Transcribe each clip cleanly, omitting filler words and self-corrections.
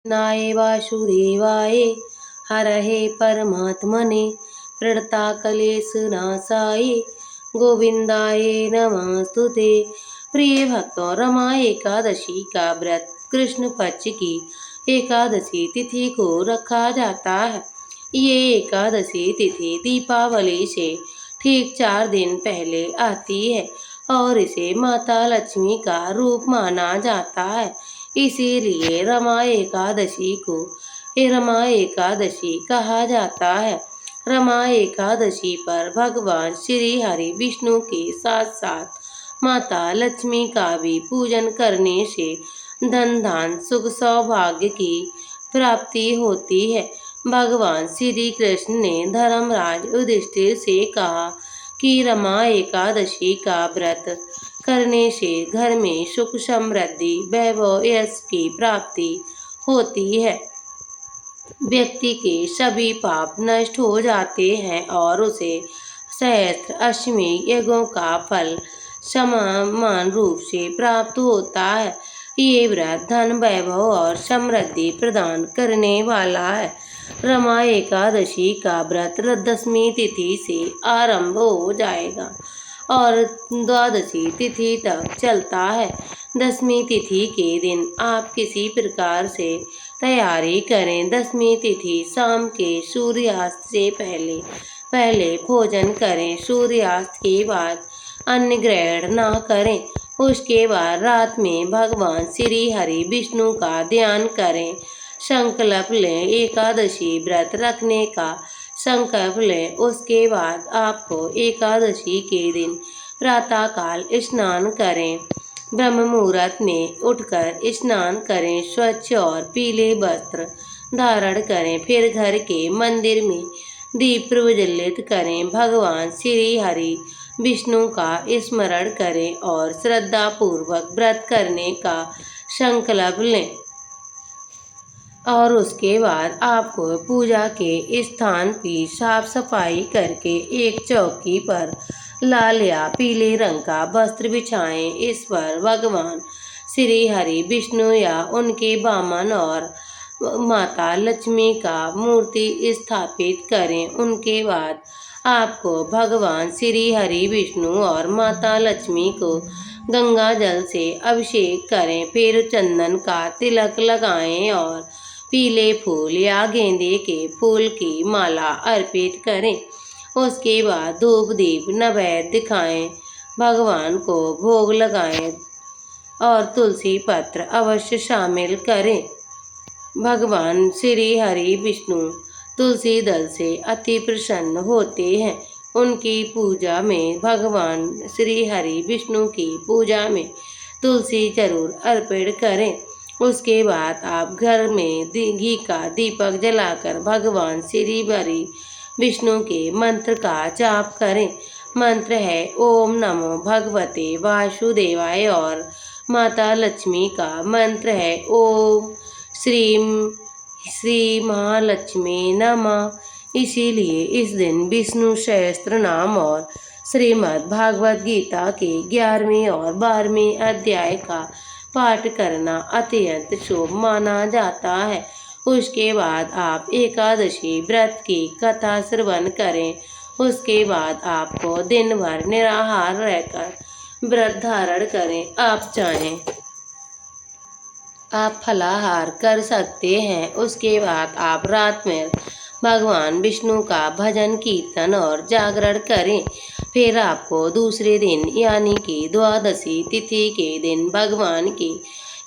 नाय वासुदेवाय हरहे परमात्मने प्रणताकलेशनाशाय गोविंदाय नमस्तुते। प्रिय भक्तों, रमा एकादशी का व्रत कृष्ण पक्ष की एकादशी तिथि को रखा जाता है। ये एकादशी तिथि दीपावली से ठीक 4 दिन पहले आती है और इसे माता लक्ष्मी का रूप माना जाता है। इसीलिए रमा एकादशी कहा जाता है। रमा एकादशी पर भगवान श्री हरि विष्णु के साथ साथ माता लक्ष्मी का भी पूजन करने से धन धान सुख सौभाग्य की प्राप्ति होती है। भगवान श्री कृष्ण ने धर्मराज युधिष्ठिर से कहा कि रमा एकादशी का व्रत करने से घर में सुख समृद्धि वैभव यश की प्राप्ति होती है। व्यक्ति के सभी पाप नष्ट हो जाते हैं और उसे सहस्त्र अश्वमेध यज्ञों का फल समान रूप से प्राप्त होता है। ये व्रत धन वैभव और समृद्धि प्रदान करने वाला है। रमा एकादशी का व्रत दशमी तिथि से आरंभ हो जाएगा और द्वादशी तिथि तक चलता है। दशमी तिथि के दिन आप किसी प्रकार से तैयारी करें। दशमी तिथि शाम के सूर्यास्त से पहले भोजन करें। सूर्यास्त के बाद अन्न ग्रहण न करें। उसके बाद रात में भगवान श्री हरि विष्णु का ध्यान करें। संकल्प लें, एकादशी व्रत रखने का संकल्प लें। उसके बाद आपको एकादशी के दिन प्रातःकाल स्नान करें। ब्रह्म मुहूर्त में उठकर स्नान करें। स्वच्छ और पीले वस्त्र धारण करें। फिर घर के मंदिर में दीप प्रज्वलित करें। भगवान श्री हरि विष्णु का स्मरण करें और श्रद्धा पूर्वक व्रत करने का संकल्प लें। और उसके बाद आपको पूजा के स्थान की साफ सफाई करके एक चौकी पर लाल या पीले रंग का वस्त्र बिछाएं। इस पर भगवान श्री हरि विष्णु या उनके वामन और माता लक्ष्मी का मूर्ति स्थापित करें। उनके बाद आपको भगवान श्री हरि विष्णु और माता लक्ष्मी को गंगा जल से अभिषेक करें। फिर चंदन का तिलक लगाएं और पीले फूल या गेंदे के फूल की माला अर्पित करें। उसके बाद धूप दीप नैवेद्य दिखाएं, भगवान को भोग लगाएं और तुलसी पत्र अवश्य शामिल करें। भगवान श्री हरि विष्णु तुलसी दल से अति प्रसन्न होते हैं। उनकी पूजा में भगवान श्री हरि विष्णु की पूजा में तुलसी जरूर अर्पित करें। उसके बाद आप घर में घी का दीपक जलाकर भगवान श्री हरि विष्णु के मंत्र का जाप करें। मंत्र है ओम नमो भगवते वासुदेवाय और माता लक्ष्मी का मंत्र है ओम श्री महालक्ष्मी नमः। इसीलिए इस दिन विष्णु सहस्त्र नाम और श्रीमद् भागवत गीता के 11वें और 12वें अध्याय का पाठ करना अत्यंत शुभ माना जाता है। उसके बाद आप एकादशी व्रत की कथा श्रवण करें। उसके बाद आपको दिन भर निराहार रहकर व्रत धारण करें। आप चाहें आप फलाहार कर सकते हैं। उसके बाद आप रात में भगवान विष्णु का भजन कीर्तन और जागरण करें। फिर आपको दूसरे दिन यानी कि द्वादशी तिथि के दिन भगवान की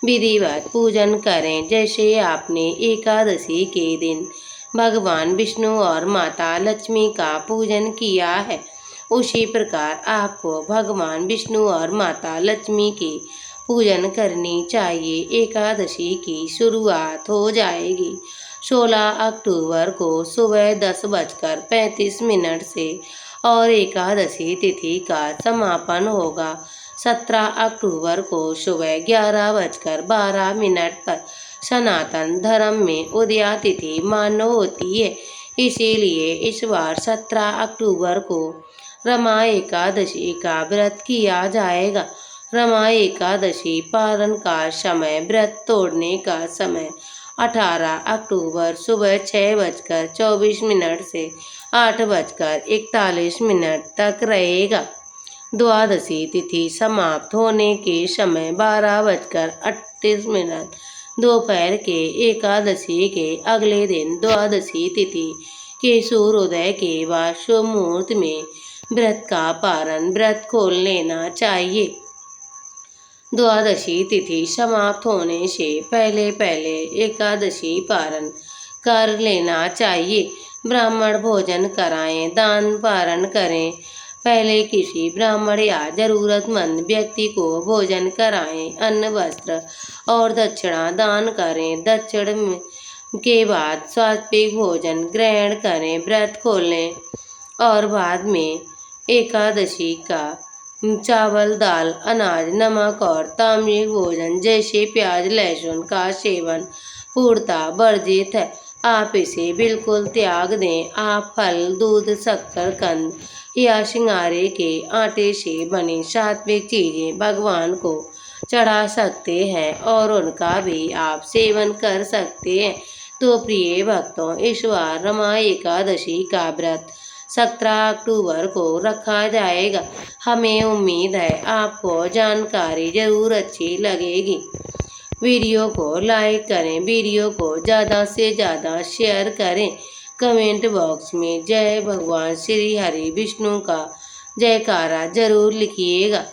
विधिवत पूजन करें। जैसे आपने एकादशी के दिन भगवान विष्णु और माता लक्ष्मी का पूजन किया है, उसी प्रकार आपको भगवान विष्णु और माता लक्ष्मी की पूजन करनी चाहिए। एकादशी की शुरुआत हो जाएगी 16 अक्टूबर को सुबह 10:35 से और एकादशी तिथि का समापन होगा 17 अक्टूबर को सुबह 11:12 पर। सनातन धर्म में उदया तिथि मान्य होती है, इसीलिए इस बार 17 अक्टूबर को रमा एकादशी का व्रत किया जाएगा। रमा एकादशी पारण का समय, व्रत तोड़ने का समय 18 अक्टूबर सुबह 6:24 से 8:41 तक रहेगा। द्वादशी तिथि समाप्त होने के समय 12:38 दोपहर के एकादशी के अगले दिन द्वादशी तिथि के सूर्योदय के बाद शुभ मुहूर्त में व्रत का पारण व्रत खोल लेना चाहिए। द्वादशी तिथि समाप्त होने से पहले पहले एकादशी पारण कर लेना चाहिए। ब्राह्मण भोजन कराएं, दान पारण करें। पहले किसी ब्राह्मण या जरूरतमंद व्यक्ति को भोजन कराएं, अन्न वस्त्र और दक्षिणा दान करें। दक्षिण के बाद सात्विक भोजन ग्रहण करें, व्रत खोलें और बाद में एकादशी का चावल, दाल, अनाज, नमक और तामसिक भोजन जैसे प्याज लहसुन का सेवन पूर्णतः वर्जित है। आप इसे बिल्कुल त्याग दें। आप फल, दूध, शक्कर, कंद या सिंघाड़े के आटे से बनी सात्विक चीजें भगवान को चढ़ा सकते हैं और उनका भी आप सेवन कर सकते हैं। तो प्रिय भक्तों, इस बार रमा एकादशी का व्रत 17 अक्टूबर को रखा जाएगा। हमें उम्मीद है आपको जानकारी जरूर अच्छी लगेगी। वीडियो को लाइक करें, वीडियो को ज़्यादा से ज़्यादा शेयर करें। कमेंट बॉक्स में जय भगवान श्री हरि विष्णु का जयकारा जरूर लिखिएगा।